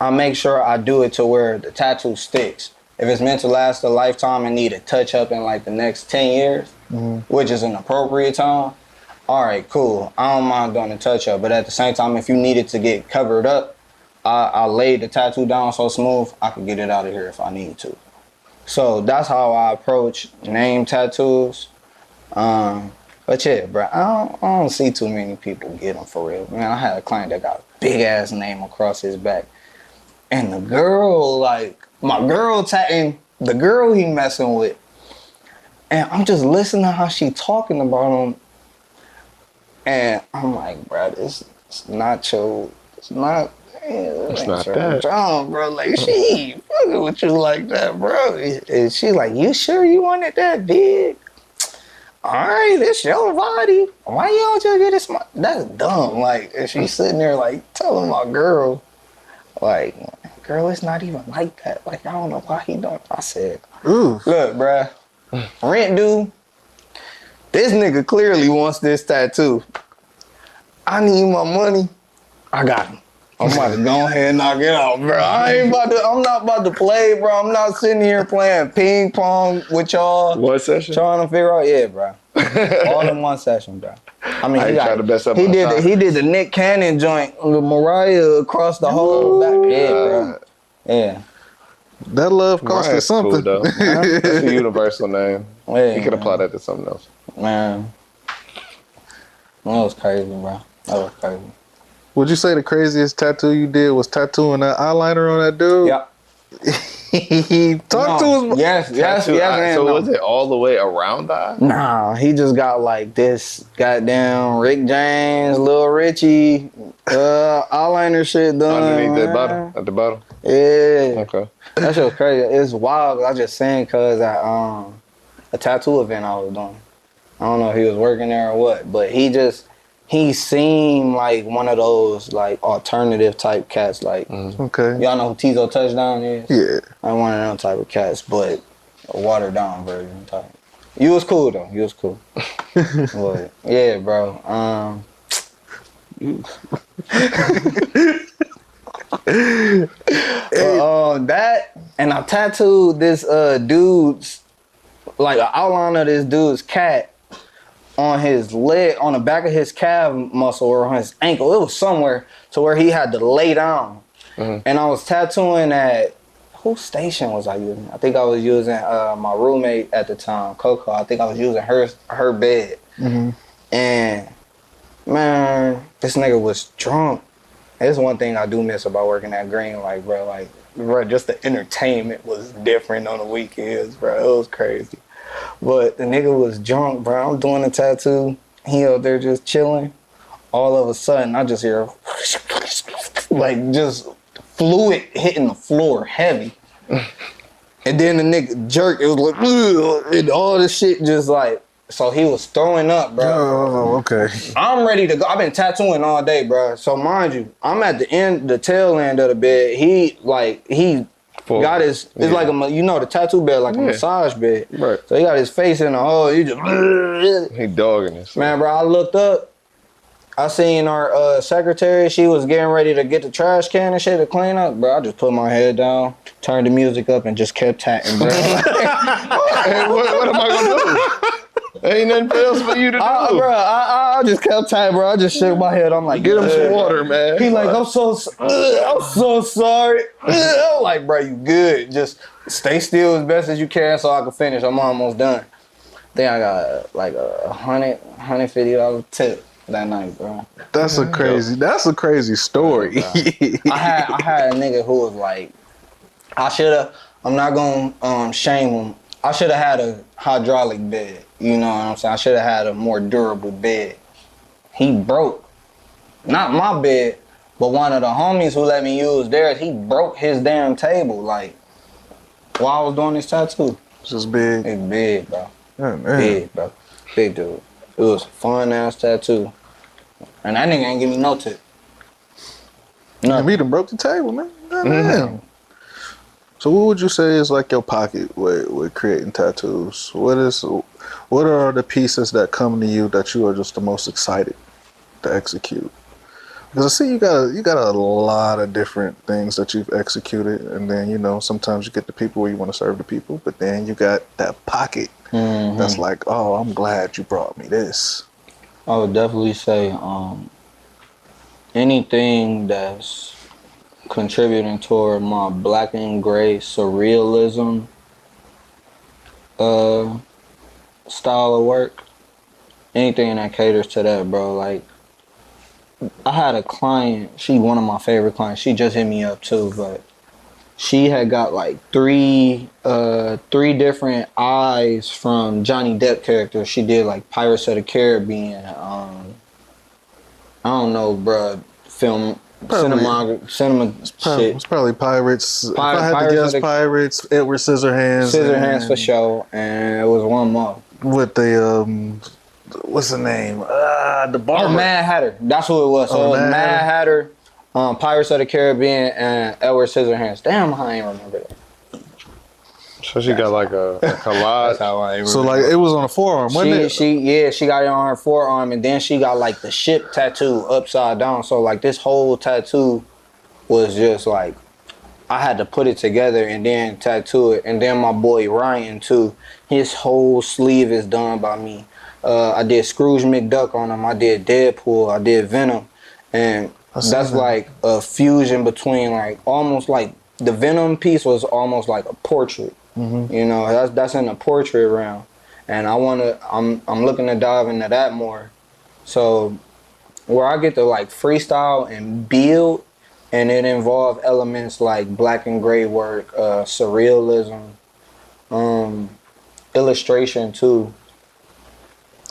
I make sure I do it to where the tattoo sticks. If it's meant to last a lifetime and need a touch up in like the next 10 years, which is an appropriate time, all right, cool. I don't mind doing a touch up. But at the same time, if you need it to get covered up, I laid the tattoo down so smooth, I could get it out of here if I need to. So that's how I approach name tattoos. But yeah, bro, I don't see too many people get them for real. Man, I had a client that got a big ass name across his back. And the girl, like, the girl he messing with. And I'm just listening to how she talking about him. And I'm like, bro, it's not that. John, bro, like, she ain't fucking with you like that, bro. And she like, you sure you want it that big? All right, it's your body. Why you don't just get it small? That's dumb. Like, and she's sitting there, like, telling my girl, like, girl, it's not even like that. Like, I don't know why he don't. I said, look, bruh, rent due. This nigga clearly wants this tattoo. I need my money. I got him. I'm about to go ahead and knock it out, bro. I'm not about to play, bro. I'm not sitting here playing ping pong with y'all. One session? Trying to figure out, yeah, bro. All in one session, bro. I mean, he did the Nick Cannon joint with Mariah across the whole back. Yeah, bro. Yeah. That love cost us something. Cool, though. That's a universal name. Yeah, you could apply that to something else. Man. That was crazy, bro. That was crazy. Would you say the craziest tattoo you did was tattooing that eyeliner on that dude? Yeah. Talk to us. Yes. So was it all the way around the eye? Nah, he just got like this goddamn Rick James, Lil Richie, eyeliner shit done. Underneath that bottom, at the bottom? Yeah. Okay. That shit was crazy. It's wild. I just saying cause at a tattoo event I was doing. I don't know if he was working there or what, but he seemed like one of those like alternative type cats. Like, okay, y'all know who Tizo Touchdown is? Yeah, I'm one of them type of cats, but a watered down version type. You was cool though. You was cool. But yeah, bro. That and I tattooed this dude's like an outline of this dude's cat on his leg, on the back of his calf muscle or on his ankle. It was somewhere to where he had to lay down. And I was tattooing at, whose station was I using? I think I was using my roommate at the time, Coco. I think I was using her bed. And man, this nigga was drunk. That's one thing I do miss about working at Green. Like, bro, just the entertainment was different on the weekends, bro. It was crazy. But the nigga was drunk, bro. I'm doing a tattoo. He out there just chilling. All of a sudden, I just hear like just fluid hitting the floor heavy. And then the nigga jerk. It was like, ugh, and all this shit just like. So he was throwing up, bro. Oh, okay. I'm ready to go. I've been tattooing all day, bro. So mind you, I'm at the tail end of the bed. He got his, it's like the tattoo bed, like a massage bed. Right. So he got his face in the hole. He just, he dogging this. Man, bro, I looked up. I seen our secretary. She was getting ready to get the trash can and shit to clean up, bro. I just put my head down, turned the music up, and just kept tatting, bro. Hey, what am I gonna do? Ain't nothing else for you to do. Bro, I just kept tight, bro. I just shook my head. I'm like, get him some water, man. He like, I'm so sorry. I'm like, bro, you good. Just stay still as best as you can so I can finish. I'm almost done. Think I got like $150 tip that night, bro. That's a crazy story. I had a nigga who was like, I'm not gonna shame him. I should have had a hydraulic bed. You know what I'm saying? I should have had a more durable bed. He broke. Not my bed, but one of the homies who let me use theirs, he broke his damn table, like, while I was doing this tattoo. It's just big. It's big, bro. Yeah, man. Big, bro. Big dude. It was a fun-ass tattoo. And that nigga ain't give me no tip. Nothing. We done broke the table, man. Damn. So what would you say is like your pocket with creating tattoos? What are the pieces that come to you that you are just the most excited to execute? Because I see you got a lot of different things that you've executed, and then sometimes you get the people where you want to serve the people, but then you got that pocket that's like, oh, I'm glad you brought me this. I would definitely say anything that's contributing toward my black and gray surrealism style of work. Anything that caters to that, bro. Like, I had a client, she one of my favorite clients. She just hit me up too, but she had got like three different eyes from Johnny Depp characters. She did like Pirates of the Caribbean. I don't know, bro. Cinema shit. It's probably Pirates. If I had Pirates to guess, Pirates, Edward Scissorhands. Scissorhands for sure, and it was one more. With the, what's the name? The barber. Oh, Mad Hatter. That's who it was. So it was Mad Hatter, Pirates of the Caribbean, and Edward Scissorhands. Damn, I ain't remember that. So she got like a collage. That's how I So like it was on a forearm, wasn't it? She got it on her forearm, and then she got like the ship tattoo upside down. So like this whole tattoo was just like, I had to put it together and then tattoo it. And then my boy Ryan too, his whole sleeve is done by me. I did Scrooge McDuck on him. I did Deadpool. I did Venom, and that's like a fusion between like almost like the Venom piece was almost like a portrait. Mm-hmm. That's in the portrait realm, and I'm looking to dive into that more. So where I get to like freestyle and build, and it involve elements like black and gray work, surrealism, illustration too.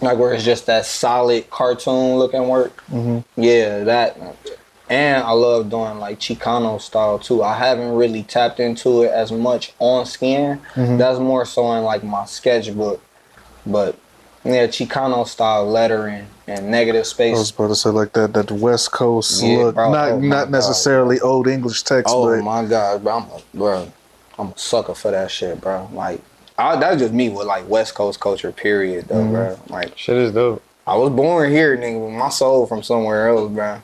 Like where it's just that solid cartoon looking work. Mm-hmm. Yeah, that. And I love doing like Chicano style too. I haven't really tapped into it as much on skin. Mm-hmm. That's more so in like my sketchbook. But yeah, Chicano style lettering and negative space. I was about to say like that West Coast look. Bro, not necessarily old English text, but my God, bro. I'm a sucker for that shit, bro. Like that's just me with like West Coast culture, period, though, bro. Like shit is dope. I was born here, nigga, with my soul from somewhere else, bro.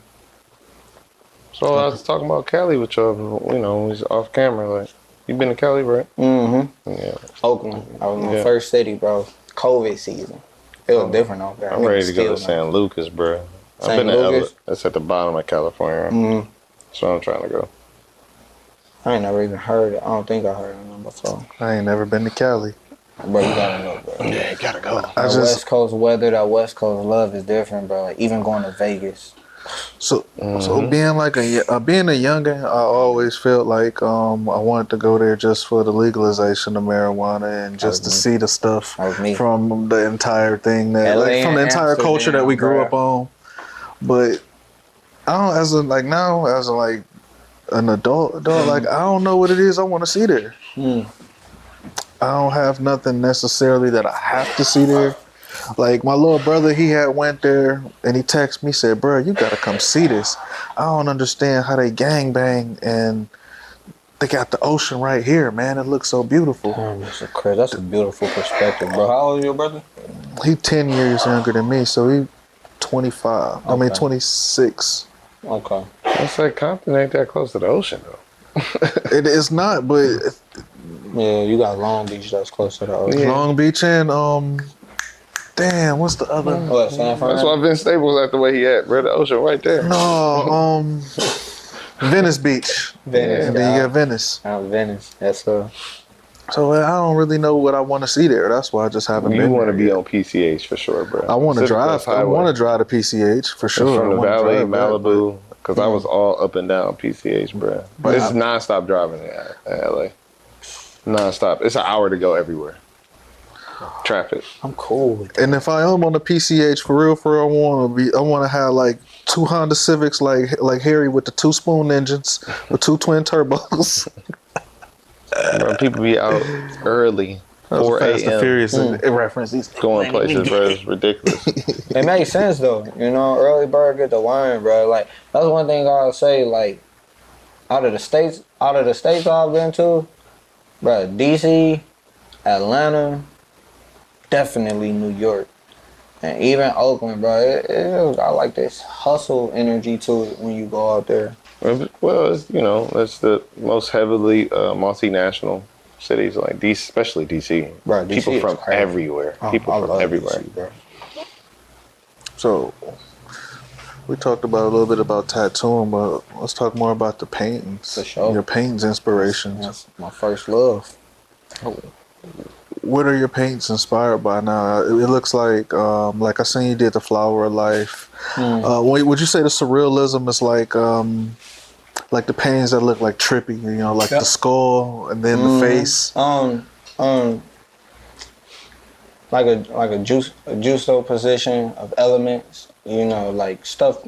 So I was talking about Cali with y'all, when he's off camera. Like, you been to Cali, right? Mm-hmm. Yeah. Oakland. I was my first city, bro. COVID season. It was different out there. I'm ready to go to San Lucas, bro. I've been to LA. That's at the bottom of California. Mm-hmm. That's where I'm trying to go. I ain't never even heard it. I don't think I heard it before. I ain't never been to Cali. Bro, you gotta go, bro. Yeah, gotta go. That West Coast weather, that West Coast love is different, bro. Like, even going to Vegas. So being like being a youngin, I always felt like I wanted to go there just for the legalization of marijuana and just to see the stuff from the entire thing that like from the entire culture that we grew up on. But I don't as a like now as a like an adult like I don't know what it is I want to see there. I don't have nothing necessarily that I have to see there. Like my little brother, he had went there and he texted me, said, "Bro, you gotta come see this. I don't understand how they gang bang and they got the ocean right here, man. It looks so beautiful." That's a beautiful perspective, bro. How old is your brother? He 10 years younger than me, so he 25. Okay. I mean 26. Okay. It's like Compton ain't that close to the ocean though. It is not, but yeah, you got Long Beach that's close to the ocean. Yeah. Long Beach and damn, what's the other? What, San Fran? That's why Vince Staples at the way he at, bro. The ocean right there. No, Venice Beach. Venice. And then you got Venice. Venice. That's So I don't really know what I want to see there. That's why I just haven't been. You want to be on PCH for sure, bro. I want to drive. I want to drive to PCH for sure. From the Valley, Malibu, because I was all up and down PCH, bro. But it's nonstop driving in LA. Nonstop. It's an hour to go everywhere. Traffic. I'm cool with that. And if I am on the PCH for real, I want to have like 2 Honda Civics like Harry with the 2-spoon engines with 2 twin turbos. Bro, people be out early, 4 a.m. Fast and Furious references. Going places, bro. It's ridiculous. It makes sense though, you know. Early bird get to learn, bro. Like that's one thing I'll say. Like out of the states I've been to, bro, DC, Atlanta, definitely New York, and even Oakland, bro. I like this hustle energy to it when you go out there. Well, it's the most heavily multinational cities, like DC, especially DC. Bro, DC people from crazy. everywhere. People from everywhere. DC, bro. So we talked about a little bit about tattooing, but let's talk more about the paintings. For sure. Your paintings inspirations. That's my first love. What are your paints inspired by now? It looks like I seen you did the Flower of Life. Would you say the surrealism is like the paintings that look like trippy, like the skull and then the face? Like a juxtaposition of elements, like stuff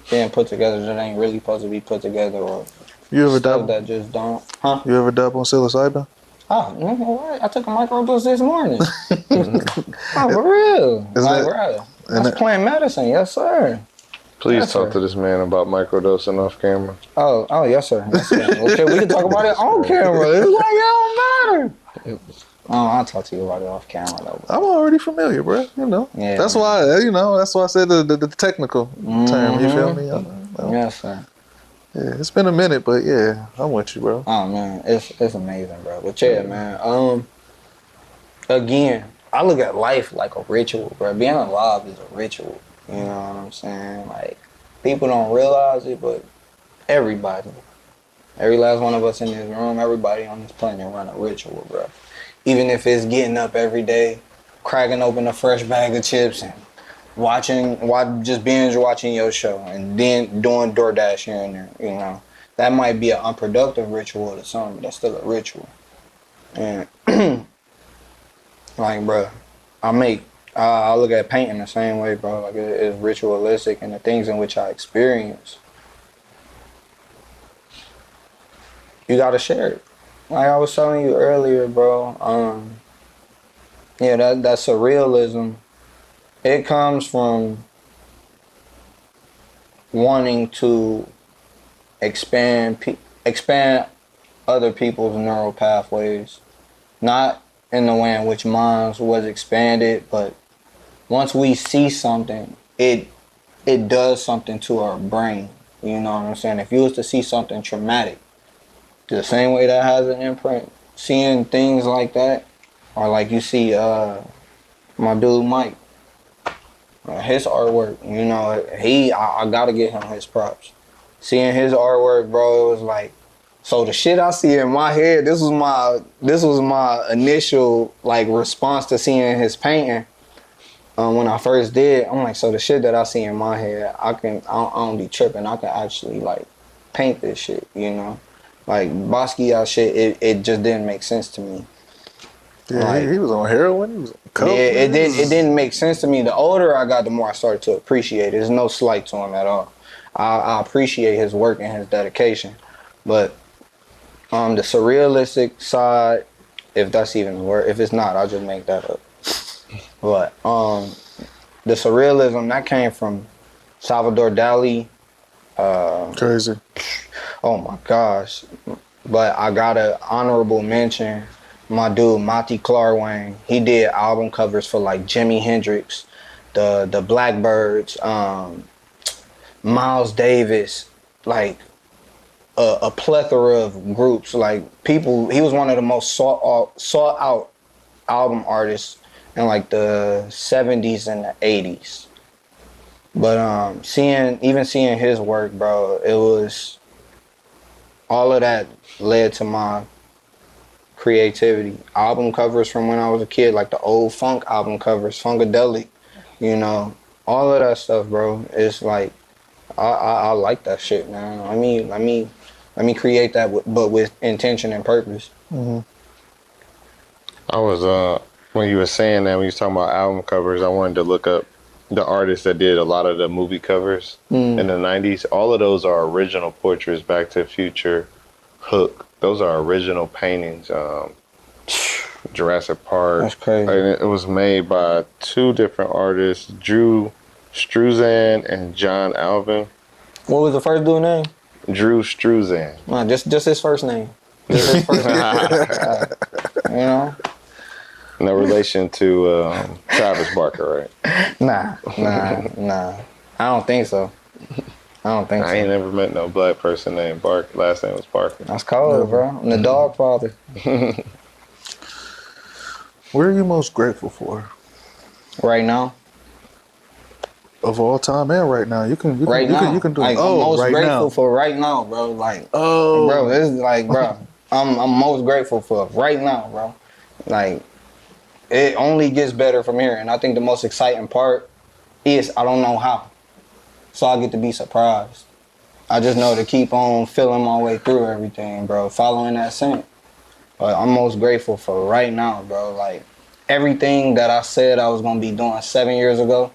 being put together that ain't really supposed to be put together, or you ever stuff dub that just don't. Huh? You ever dub on psilocybin? Oh, you know what? I took a microdose this morning. Oh, for real? Bro, that's plant medicine, yes sir. Please talk to this man about microdosing off camera. Oh, yes sir. Yes, sir. Okay, we can talk about it on camera. It's like it don't matter. I'll talk to you about it off camera though. I'm already familiar, bro. Yeah. That's why I said the technical term. You feel me? Yes sir. Yeah, it's been a minute, but yeah, I'm with you, bro. Oh man, it's amazing, bro. But yeah, man. Again, I look at life like a ritual, bro. Being alive is a ritual. You know what I'm saying? Like people don't realize it, but everybody, every last one of us in this room, everybody on this planet run a ritual, bro. Even if it's getting up every day, cracking open a fresh bag of chips and just binge watching your show and then doing DoorDash here and there, that might be an unproductive ritual to some, but that's still a ritual. And like, bro, I look at painting the same way, bro. Like it's ritualistic, and the things in which I experience, you gotta share it. Like I was telling you earlier, bro. That surrealism. It comes from wanting to expand other people's neural pathways, not in the way in which mine was expanded, but once we see something, it does something to our brain. You know what I'm saying? If you was to see something traumatic, the same way that has an imprint, seeing things like that, or like you see my dude Mike, his artwork, I gotta give him his props. Seeing his artwork, bro, it was like So the shit I see in my head, this was my initial like response to seeing his painting. When I first did, I'm like, so the shit that I see in my head, I don't be tripping. I can actually like paint this shit, you know? Like Basquiat shit, it just didn't make sense to me. Yeah, Like, he was on heroin. He was on coke. yeah, it man. didn't make sense to me. The older I got, the more I started to appreciate it. There's no slight to him at all. I appreciate his work and his dedication, but the surrealistic side, if that's even a word, if it's not, I'll just make that up. But the surrealism that came from Salvador Dali. Crazy. Oh my gosh! But I got an honorable mention. My dude Monty Clarwayne, he did album covers for like Jimi Hendrix, the Blackbirds, Miles Davis, like a plethora of groups. Like people, he was one of the most sought out album artists in like the 70s and the 80s. But seeing his work, bro, it was all of that led to my creativity. Album covers from when I was a kid, like the old funk album covers, Funkadelic, you know, all of that stuff, bro. It's like I like that shit, man. Let me create that, but with intention and purpose. Mm-hmm. I was when you were saying that, when you was talking about album covers, I wanted to look up the artists that did a lot of the movie covers in the 90s. All of those are original portraits. Back to the Future, Hook, those are original paintings. Jurassic Park. That's crazy. And it was made by two different artists, Drew Struzan and John Alvin. What was the first dude's name? Drew Struzan. No, just his first name. Just his first name. You know? No relation to Travis Barker, right? Nah. I don't think so. I ain't never met no black person named Barker. Last name was Barker. That's cold, bro. I'm the dog father. What are you most grateful for? Right now? Of all time and right now. You can do Like, I'm most right grateful now. for right now, bro. Like, Oh. bro, this is like, bro, I'm most grateful for right now, bro. Like, it only gets better from here. And I think the most exciting part is I don't know how. So I get to be surprised. I just know to keep on feeling my way through everything, bro. Following that scent. But I'm most grateful for right now, bro. Like, everything that I said I was going to be doing 7 years ago,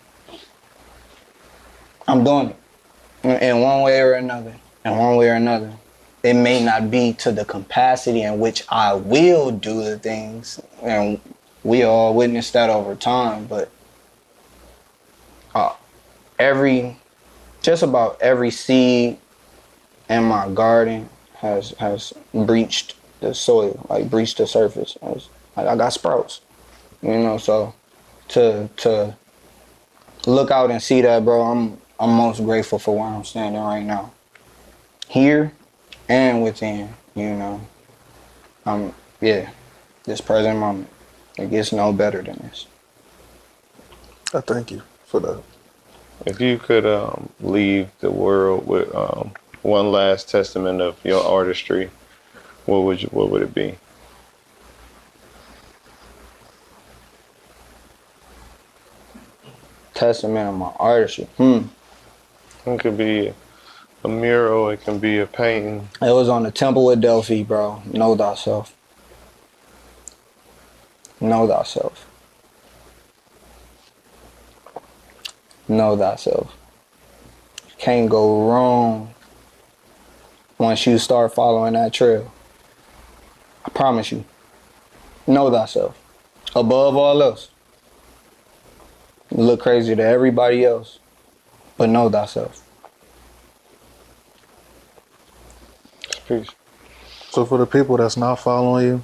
I'm doing it. In one way or another. It may not be to the capacity in which I will do the things. And we all witnessed that over time. But just about every seed in my garden has breached the soil, like breached the surface. Like I got sprouts, you know. So to look out and see that, bro, I'm most grateful for where I'm standing right now, here and within. You know, this present moment, it gets no better than this. I thank you for that. If you could leave the world with one last testament of your artistry, what would it be? Testament of my artistry. It could be a mural. It can be a painting. It was on the Temple of Delphi, bro. Know thyself. Know thyself. Know thyself. Can't go wrong once you start following that trail. I promise you. Know thyself. Above all else. You look crazy to everybody else, but know thyself. Peace. So for the people that's not following you,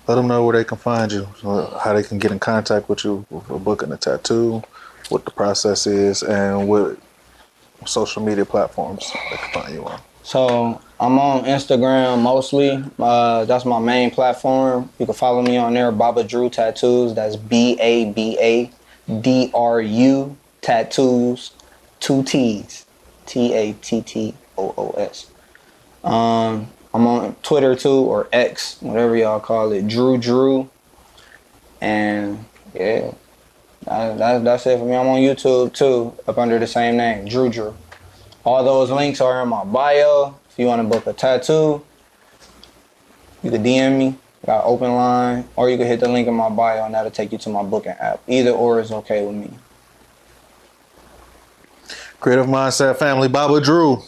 let them know where they can find you, how they can get in contact with you for booking a tattoo, what the process is, and what social media platforms they can find you on. So I'm on Instagram mostly. That's my main platform. You can follow me on there, Baba Dru Tattoos. That's BABADRU Tattoos, 2 T's, TATTOOS. I'm on Twitter too, or X, whatever y'all call it, Drew. And yeah, that's it for me. I'm on YouTube too, up under the same name, Drew. All those links are in my bio. If you want to book a tattoo, you can DM me. Got open line, or you can hit the link in my bio, and that'll take you to my booking app. Either or is okay with me. Creative Mindset family, Baba Dru.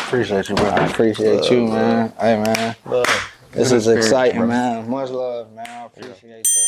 Appreciate you, bro. I appreciate you, man. Hey, man. Love. This is exciting, man. Much love, man. I appreciate y'all.